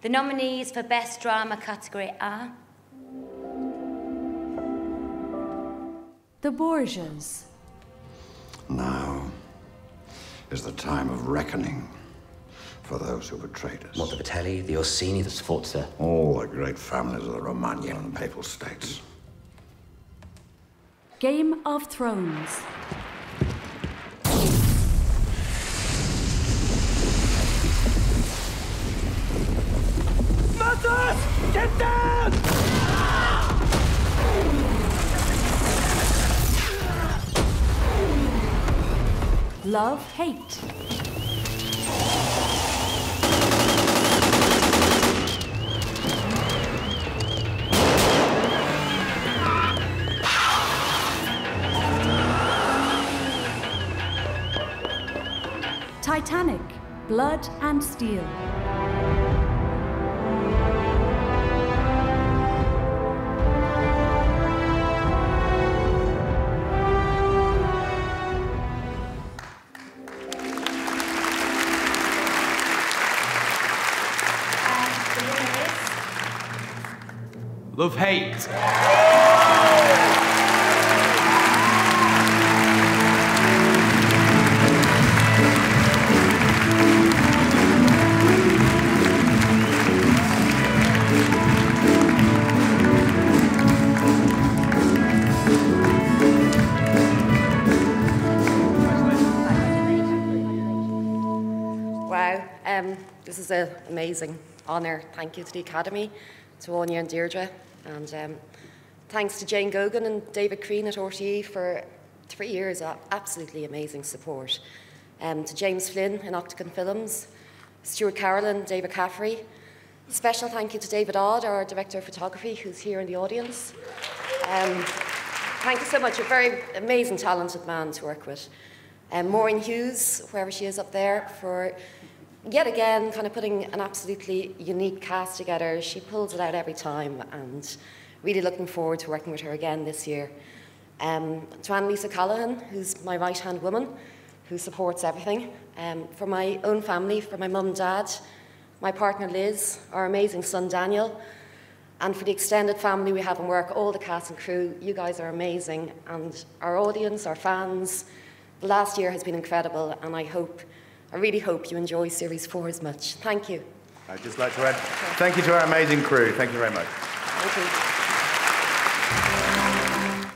The nominees for Best Drama category are... The Borgias. Now is the time of reckoning for those who betrayed us. What, the Vitelli, the Orsini, the Sforza? All the great families of the Romagna and Papal States. Game of Thrones. Matos! Get down! Love, Hate. Titanic, Blood and Steel. Love, Hate. Wow, this is an amazing honour. Thank you to the Academy, to Anya and Deirdre, and thanks to Jane Gogan and David Crean at RTE for 3 years of absolutely amazing support. To James Flynn in Octagon Films, Stuart Carrollin, David Caffrey. Special thank you to David Odd, our Director of Photography, who's here in the audience. Thank you so much, a very amazing, talented man to work with. Maureen Hughes, wherever she is up there, for yet again kind of putting an absolutely unique cast together. She pulls it out every time, and really looking forward to working with her again this year. To Annalise O'Callaghan, who's my right-hand woman, who supports everything. For my own family, for my mum and dad, my partner Liz, our amazing son Daniel, and for the extended family we have in work, all the cast and crew. You guys are amazing, and our audience, our fans. The last year has been incredible, and I really hope you enjoy Series 4 as much. Thank you. I'd just like to add thank you to our amazing crew. Thank you very much. Thank you.